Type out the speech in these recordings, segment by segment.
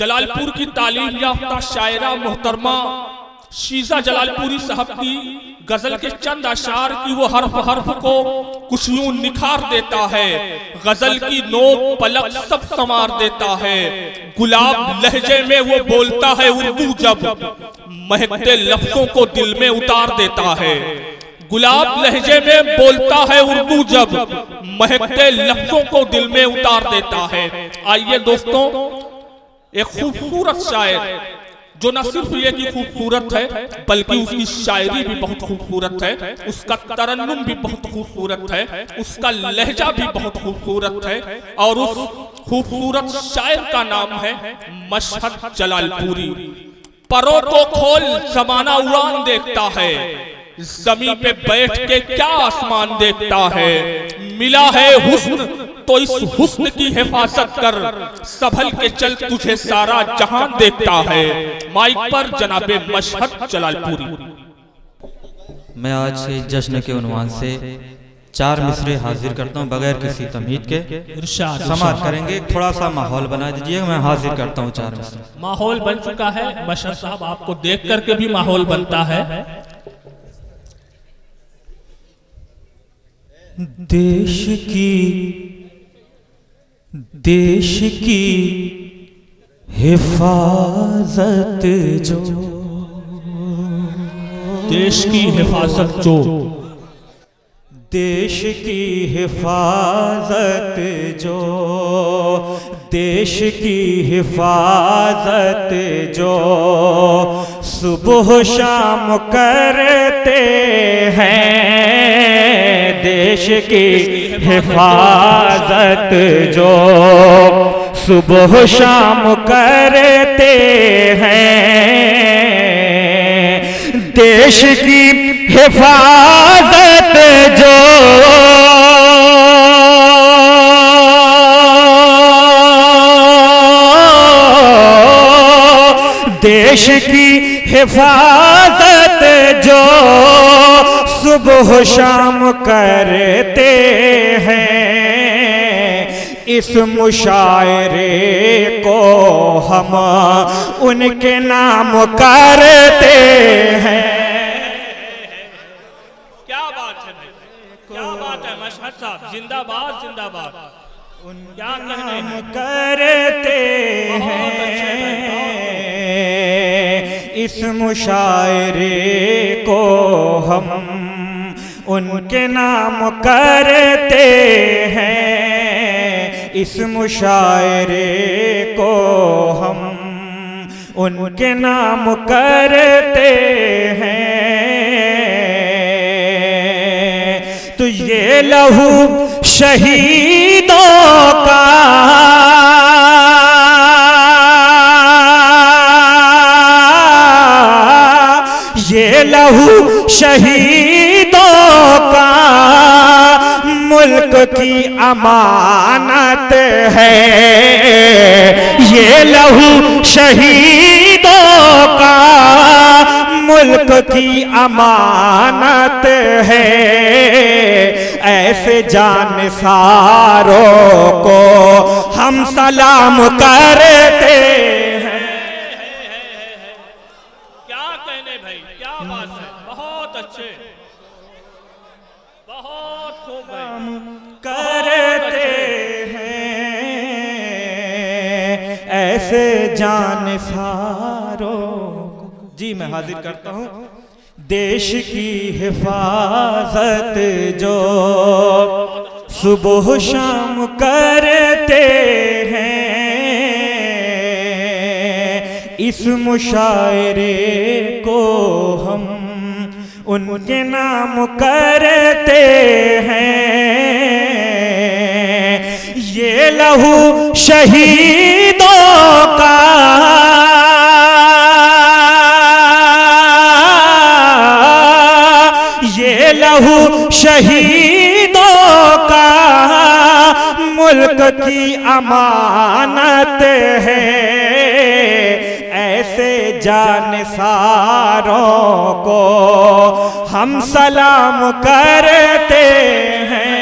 जलालपुर की तालीम याफ्ता शायरा मोहतरमा शीजा जलालपुरी साहब की गजल के चंद अशार की वो हर्फ हर्फ को कुछ यूं निखार देता है। गजल की नोक पलक सब संवार देता है। गुलाब लहजे में वो बोलता है उर्दू जब महकते लफ्जों को दिल में उतार देता है। गुलाब लहजे में बोलता है उर्दू जब महकते लफ्जों को दिल में उतार देता है। आइए दोस्तों, एक खूबसूरत शायर जो न सिर्फ ये की खूबसूरत है बल्कि उसकी शायरी भी बहुत खूबसूरत है, उसका तरन्नुम भी बहुत खूबसूरत है, उसका लहजा भी बहुत खूबसूरत है और उस खूबसूरत शायर का नाम है मशहद जलालपुरी। परों को खोल जमाना उड़ान देखता है, जमीन पे बैठ के क्या आसमान देखता है। मिला है हुस्न तो इस हुस्न की हिफाजत कर, संभल के चल तुझे सारा जहां देखता है। माइक पर जनाबे मशहद जलालपुरी। मैं आज से जश्न के उन्वान से 4 मिसरे हाजिर करता हूँ बगैर किसी तमहीद के। समाअत करेंगे, थोड़ा सा माहौल बना दीजिए। मैं हाजिर करता हूँ 4 मिसरे। माहौल बन चुका है मशहद साहब, आपको देख करके भी माहौल बनता है। देश की हिफाजत जो, देश की हिफाजत जो, देश की हिफाजत जो, देश की हिफाजत जो सुबह शाम करते हैं। देश की हिफाजत जो सुबह शाम करते हैं। देश की हिफाजत जो देश की हिफाजत जो सुबह शाम करते हैं। इस मुशायरे को हम उनके नाम करते हैं। क्या बात है भाई, क्या बात है मशहद साहब, जिंदाबाद जिंदाबाद। क्या कहने करते हैं। इस मुशायरे को हम उनके नाम करते हैं। इस मुशायरे को हम उनके नाम करते हैं। तो ये लहू शहीदों का ये लहू शहीदों का मुल्क की अमानत है। ये लहू शहीदों का मुल्क की अमानत है। ऐसे जानसारों को हम सलाम करते हैं। क्या कहने भाई, क्या बात है, बहुत अच्छे, बहुत खूब करते हैं। ऐसे जानसारों को जी मैं हाजिर करता हूँ। देश की हिफाजत जो सुबह शाम करते हैं। इस मुशायरे को हम उनके नाम करते हैं। ये लहू शहीदों का ये लहू शहीदों का मुल्क की अमानत है। ऐसे जानसारों को हम सलाम करते हैं।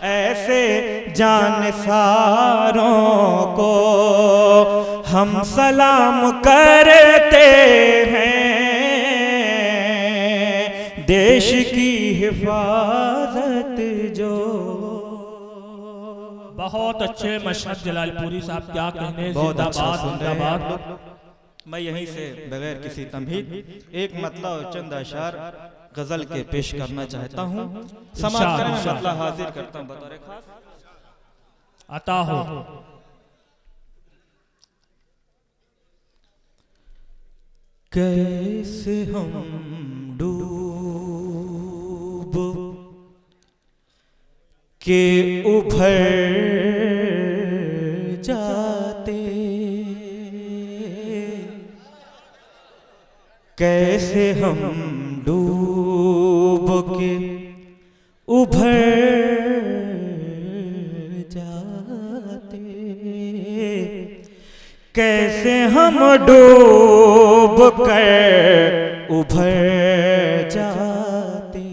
ऐसे जानसारों को हम सलाम करते हैं, देश की हिफाजत जो। बहुत अच्छे मशहद जलालपुरी साहब, क्या कहने, बहुत अच्छा जिंदाबाद सुन रहे हैं आप जिंदाबाद। लोग। मैं यहीं से बगैर किसी तमहीद एक मतलब और चंद अशार गजल के पेश करना चाहता हूँ। समाप्त करें, मैं मतलब हाजिर करता हूँ बतौर खास। अता हो। कैसे हम डूब के उभर जाते, कैसे हम डूब के उभर जाते, कैसे हम डूब कर उभर जाते,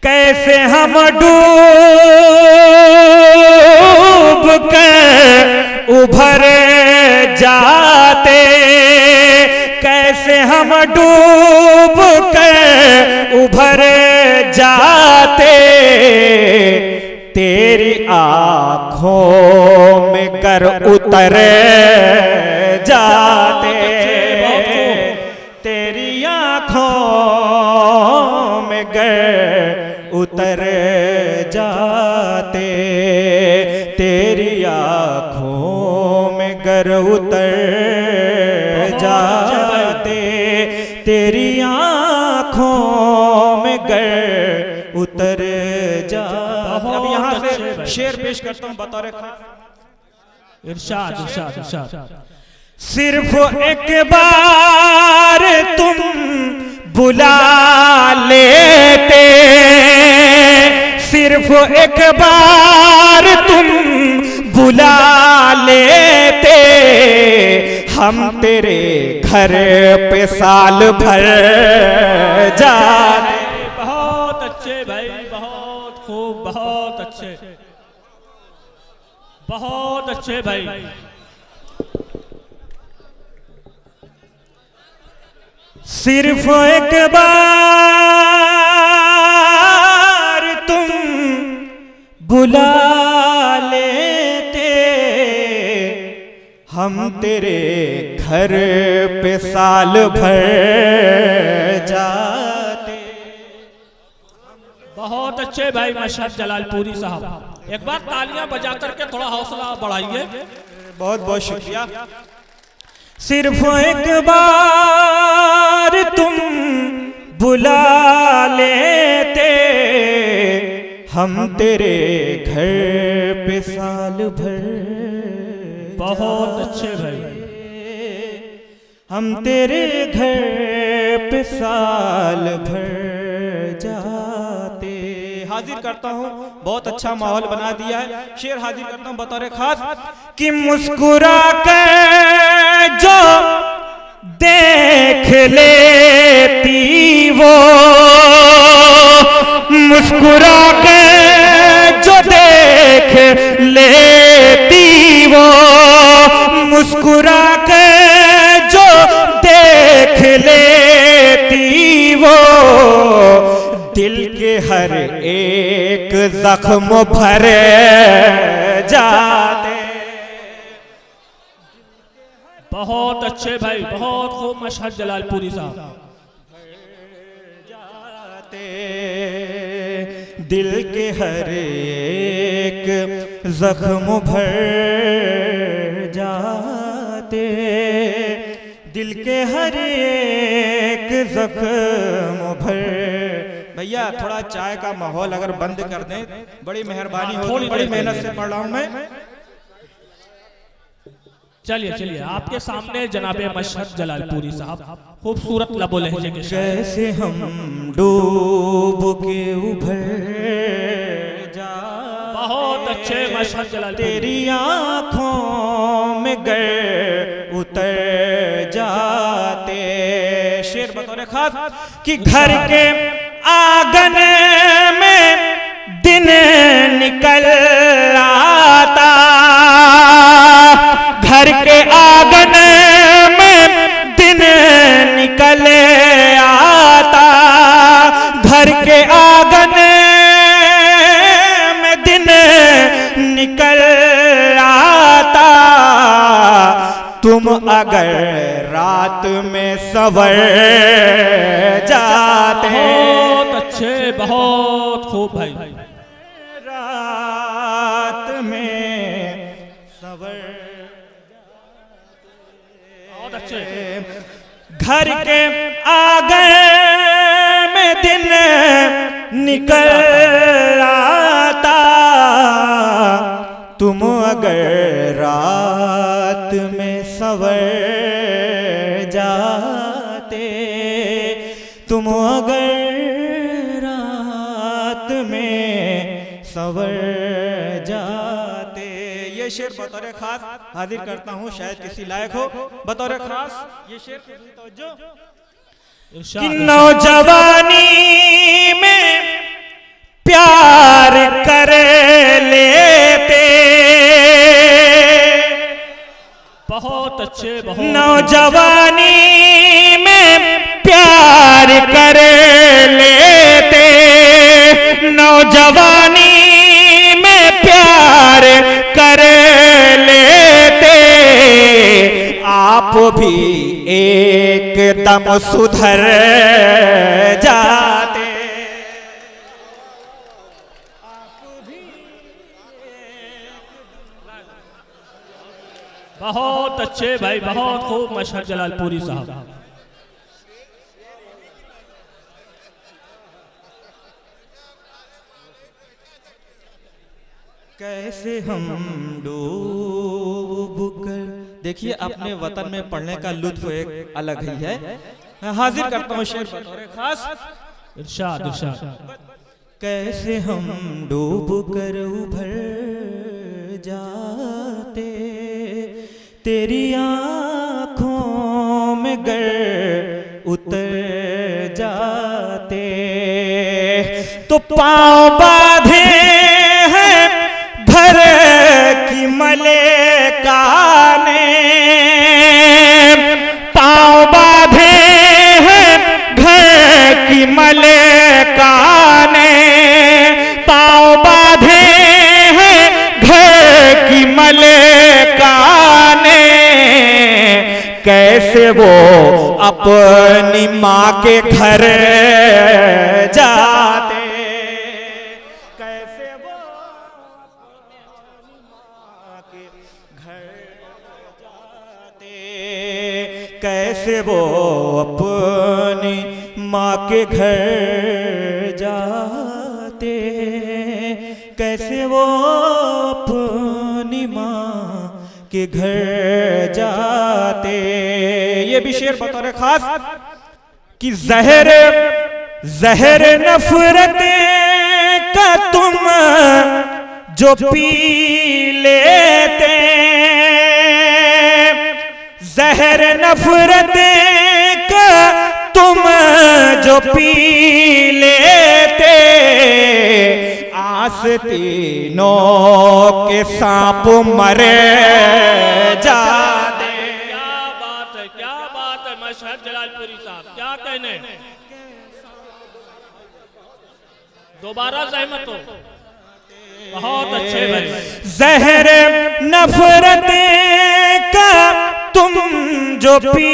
कैसे हम डूब कर उभर जाते, कैसे हम डूब कर उभर जाते, तेरी आँखों में कर उतर जाते, तेरी आँखों में गर उतर जाते, तेरी आँखों में गर उतर जाते, तेरी आँखों में गर उतर जाते। अब यहाँ से शेर पेश करता हूँ बतौर खास। इरशाद इरशाद इरशाद। सिर्फ एक बार तुम बुला लेते, सिर्फ एक बार तुम बुला लेते, हम तेरे घर पे साल भर जाते। बहुत अच्छे भाई, बहुत खूब, बहुत अच्छे, बहुत अच्छे भाई। सिर्फ एक बार तुम बुला लेते, हम तेरे घर पे साल भर जाते। बहुत अच्छे भाई मशहद जलालपुरी साहब, एक बार तालियां बजा करके थोड़ा हौसला बढ़ाइए। बहुत बहुत शुक्रिया। सिर्फ एक बार तुम बुला लेते, हम तेरे घर पे साल भर। बहुत अच्छे भाई। हम तेरे घर पे साल भर जाते। हाजिर करता हूँ, बहुत अच्छा माहौल बना दिया है। शेर हाजिर करता हूँ बतौर खास कि मुस्कुरा कर जो देख लेती वो, मुस्कुरा कर जो देख लेती वो, मुस्कुरा कर जो देख लेती वो, दिल के हर एक जख्म भर जाते। बहुत अच्छे भाई, बहुत खूब मशहद जलालपुरी साहब। जाते दिल के हर एक जख्म भर जाते, दिल के हर एक जख्म भर। भैया थोड़ा चाय का माहौल अगर बंद कर दें बड़ी मेहरबानी होगी, बड़ी मेहनत से पढ़ रहा हूं मैं। चलिए चलिए, आपके सामने जनाबे मशहद जलालपुरी साहब खूबसूरत लबो लहजे के शायर। कैसे हम डूब के उभर जा, बहुत अच्छे मशहद जलालपुरी। तेरी आँखों में गर उतर जाते। शेर बतौर खास कि घर के आंगन में दिन निकल अगर रात में संवर जाते। बहुत अच्छे, बहुत खूब भाई। रात में संवर बहुत अच्छे। घर के आंगन में दिन निकल आता, तुम अगर रात में संवर जाते, तुम अगर रात में संवर जाते। ये शेर बतौर खास हाजिर करता हूँ, शायद किसी लायक हो। बतौर खास ये शेर जो कि नौजवानी में प्यार कर लेते, बहुत अच्छे, बहुत नौजवानी में प्यार कर लेते, नौजवानी में प्यार कर लेते, आप भी एक दम सुधर जाते। बहुत अच्छे भाई, बहुत खूब। मशहद जलालपुरी साहब। कैसे हम डूब कर, देखिए अपने वतन में पढ़ने का लुत्फ एक अलग ही है। मैं हाजिर करता हूँ शेर बतौर खास। इरशाद, इरशाद। कैसे हम डूब कर उभर जाते, तेरी आँखों में गर उतर जाते, तो पाँव बांधे हैं घर की मलेका ने, पाँव बांधे हैं घर की मलेका ने, पाँव बांधे हैं घर की मलेका ने, कैसे वो अपनी माँ के घर जाते, कैसे वो अपनी माँ के घर जाते, कैसे वो अपनी माँ के घर जाते, कैसे वो अपनी माँ के घर जाते। ये भी शेर बतौर खास कि जहर जहर नफरत का तुम जो पी लेते, जहर नफरत का तुम जो पी लेते, आस्तीनों के सांप मरे जाते। क्या बात है, क्या बात है। मशहद जलालपुरी साहब, क्या कहने। दोबारा जहमत हो। बहुत अच्छे भाई। जहर नफरत का तुम जो पी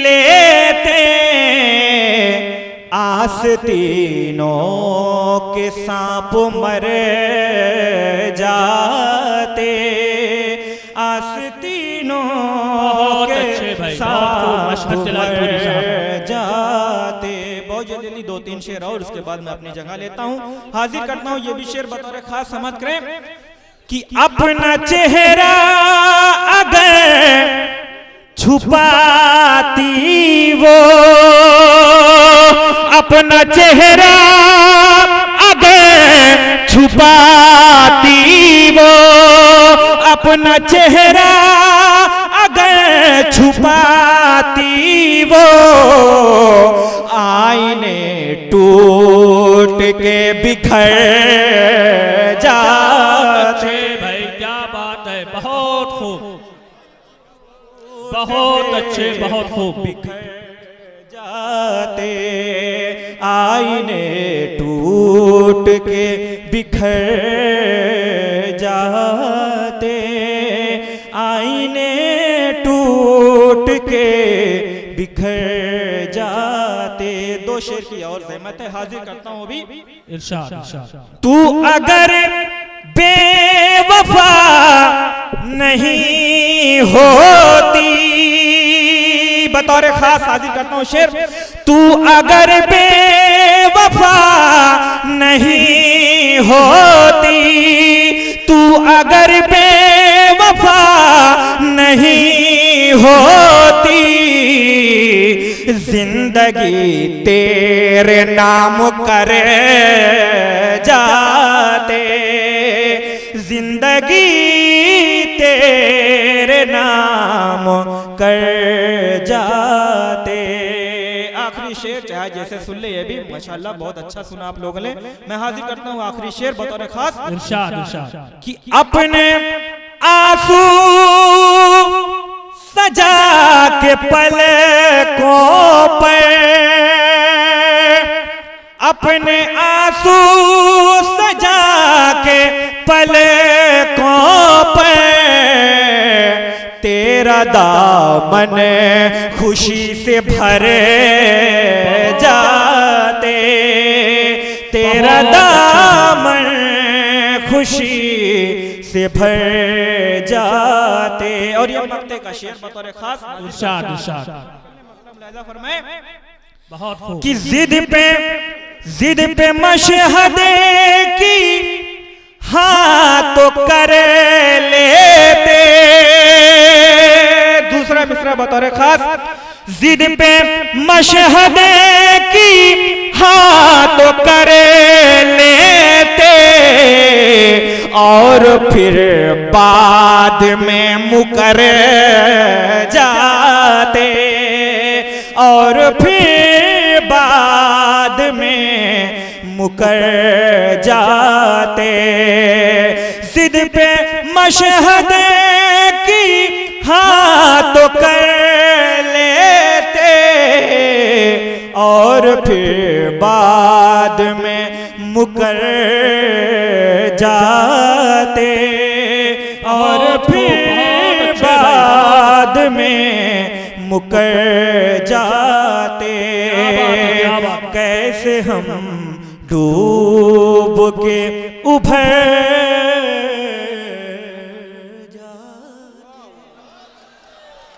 लेते, आस्तीनों के सांप मर जाते, आस्तीनों के सांप मर जाते। बहुत जल्दी 2-3 शेर और उसके बाद मैं अपनी जगह लेता हूँ, हाजिर करता हूँ। ये भी शेर बतौर खास समझ करें कि अपना चेहरा अगर छुपाती वो, अपना चेहरा अगर छुपाती वो, अपना चेहरा अगर छुपाती वो, आईने टूट के बिखर जाते। भाई क्या बात है, बहुत खूब, बहुत अच्छे, बहुत खूब। जाते आईने टूट के बिखर जाते, आईने टूट घर जाते। दो शेर की और ज़हमत है, हाजिर करता हूँ अभी। इरशाद इरशाद। तू अगर बेवफा नहीं होती, बतौर खास हाजिर करता हूँ शेर। तू अगर बेवफा नहीं होती, तू अगर बेवफा नहीं होती, जिंदगी तेरे नाम कर जाते, जिंदगी तेरे नाम कर जाते। आखिरी शेर चाहे जैसे सुन ले, ये भी माशाल्लाह बहुत अच्छा सुना आप लोगों ने। मैं हाजिर करता हूँ आखिरी शेर बतौर खास। इरशाद इरशाद। कि अपने आंसू सजा के पलकों पर, अपने आंसू सजा के पलकों पर, तेरा दामन खुशी से भरे जाते, तेरा दामन खुशी से भर जाते। और ये मक्ते का शेर बतौर खास। इरशाद इरशाद। फरमाए बहुत खूब। कि जिद पे मशहद की हाँ तो कर लेते। दूसरा मिसरा बतौर खास। जिद पे मशहद की हाँ तो कर लेते, और फिर बाद में मुकर जाते, और फिर बाद में मुकर जाते। जिद पे मशहद की हाँ तो कर लेते, और फिर बाद में मुकर जाते, और फिर बाद में मुकर जाते। कैसे हम डूब के उभर